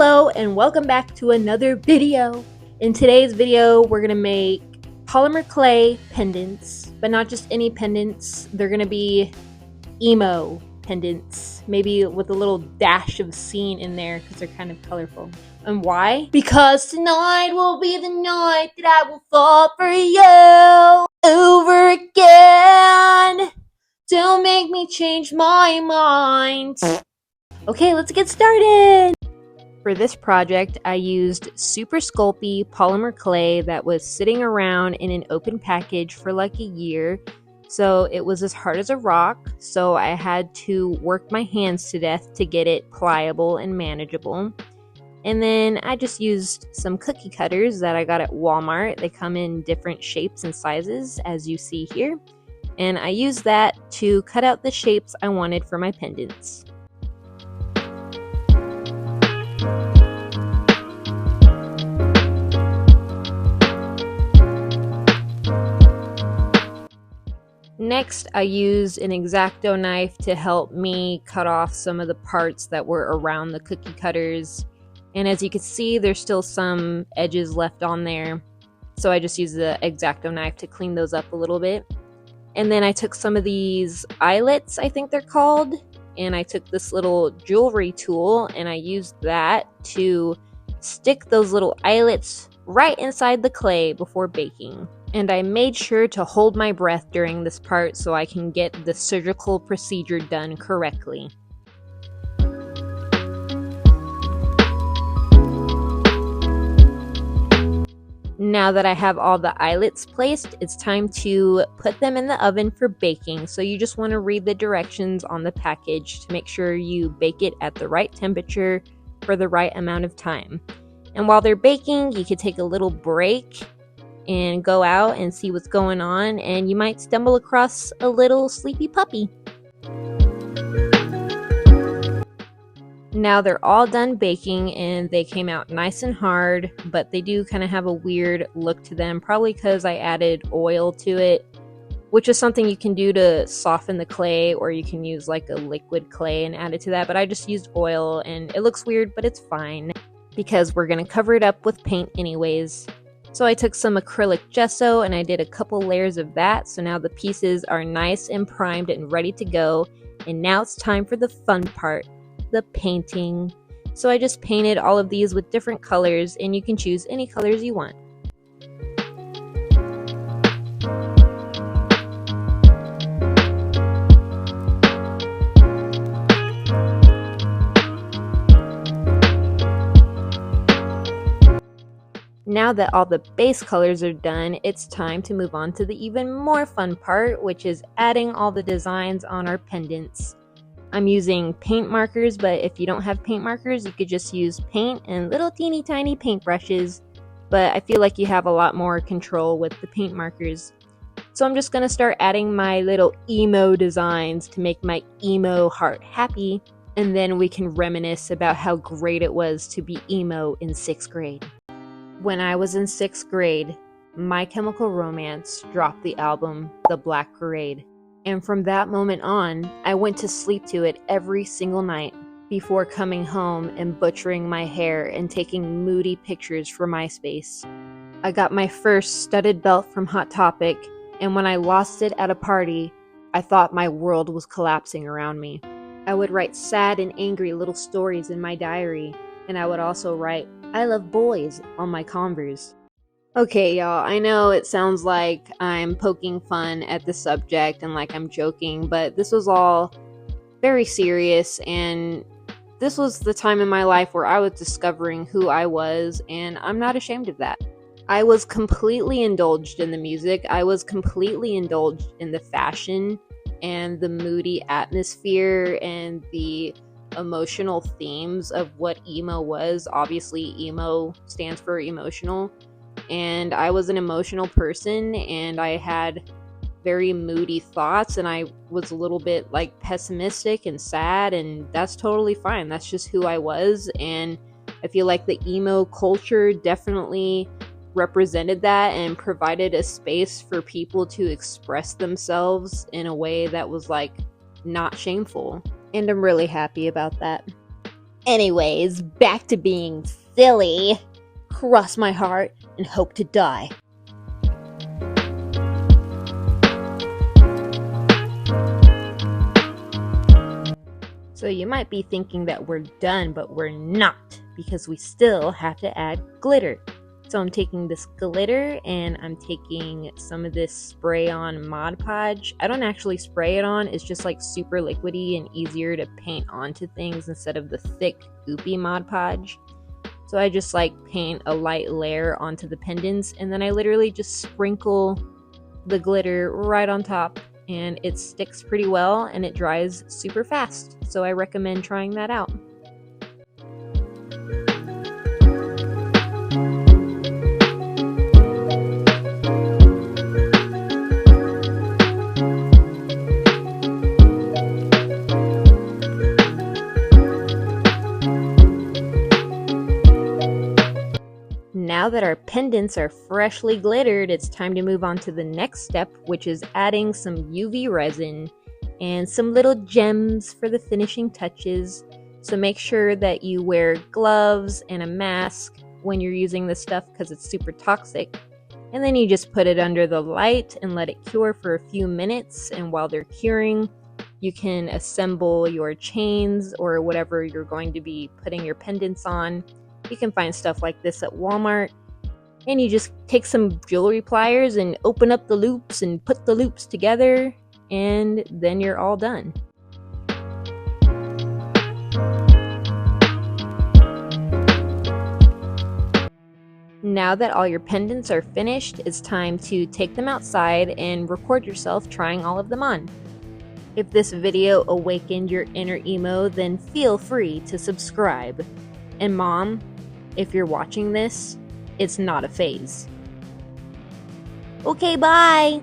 Hello and welcome back to another video. In today's video, we're gonna make polymer clay pendants, but not just any pendants. They're gonna be emo pendants, maybe with a little dash of scene in there because they're kind of colorful. And why? Because tonight will be the night that I will fall for you over again. Don't make me change my mind. Okay, let's get started. For this project, I used super sculpey polymer clay that was sitting around in an open package for like a year. So it was as hard as a rock, so I had to work my hands to death to get it pliable and manageable. And then I just used some cookie cutters that I got at Walmart. They come in different shapes and sizes, as you see here. And I used that to cut out the shapes I wanted for my pendants. Next, I used an X-Acto knife to help me cut off some of the parts that were around the cookie cutters. And as you can see, there's still some edges left on there. So I just used the X-Acto knife to clean those up a little bit. And then I took some of these eyelets, I think they're called, and I took this little jewelry tool and I used that to stick those little eyelets right inside the clay before baking. And I made sure to hold my breath during this part so I can get the surgical procedure done correctly. Now that I have all the eyelets placed, it's time to put them in the oven for baking. So you just want to read the directions on the package to make sure you bake it at the right temperature for the right amount of time. And while they're baking, you could take a little break and go out and see what's going on, and you might stumble across a little sleepy puppy. Now they're all done baking and they came out nice and hard, but they do kind of have a weird look to them, probably because I added oil to it, which is something you can do to soften the clay, or you can use like a liquid clay and add it to that, but I just used oil and it looks weird, but it's fine because we're going to cover it up with paint anyways. So I took some acrylic gesso and I did a couple layers of that, so now the pieces are nice and primed and ready to go. And now it's time for the fun part, the painting. So I just painted all of these with different colors, and you can choose any colors you want. Now that all the base colors are done, it's time to move on to the even more fun part, which is adding all the designs on our pendants. I'm using paint markers, but if you don't have paint markers, you could just use paint and little teeny tiny paint brushes, but I feel like you have a lot more control with the paint markers. So I'm just going to start adding my little emo designs to make my emo heart happy, and then we can reminisce about how great it was to be emo in 6th grade. When I was in 6th grade, My Chemical Romance dropped the album The Black Parade, and from that moment on, I went to sleep to it every single night before coming home and butchering my hair and taking moody pictures for MySpace. I got my first studded belt from Hot Topic, and when I lost it at a party, I thought my world was collapsing around me. I would write sad and angry little stories in my diary, and I would also write "I love boys" on my Converse. Okay, y'all, I know it sounds like I'm poking fun at the subject and like I'm joking, but this was all very serious, and this was the time in my life where I was discovering who I was, and I'm not ashamed of that. I was completely indulged in the music, I was completely indulged in the fashion and the moody atmosphere and the emotional themes of what emo was. Obviously, emo stands for emotional, and I was an emotional person, and I had very moody thoughts, and I was a little bit like pessimistic and sad, and that's totally fine. That's just who I was, and I feel like the emo culture definitely represented that and provided a space for people to express themselves in a way that was like not shameful. And I'm really happy about that. Anyways, back to being silly. Cross my heart and hope to die. So you might be thinking that we're done, but we're not, because we still have to add glitter. So I'm taking this glitter and I'm taking some of this spray on Mod Podge. I don't actually spray it on, it's just like super liquidy and easier to paint onto things instead of the thick, goopy Mod Podge. So I just like paint a light layer onto the pendants and then I literally just sprinkle the glitter right on top, and it sticks pretty well and it dries super fast. So I recommend trying that out. Now that our pendants are freshly glittered, it's time to move on to the next step, which is adding some UV resin and some little gems for the finishing touches. So make sure that you wear gloves and a mask when you're using this stuff because it's super toxic. And then you just put it under the light and let it cure for a few minutes. And while they're curing, you can assemble your chains or whatever you're going to be putting your pendants on. You can find stuff like this at Walmart. And you just take some jewelry pliers and open up the loops and put the loops together, and then you're all done. Now that all your pendants are finished, it's time to take them outside and record yourself trying all of them on. If this video awakened your inner emo, then feel free to subscribe. And Mom, if you're watching this, it's not a phase. Okay, bye!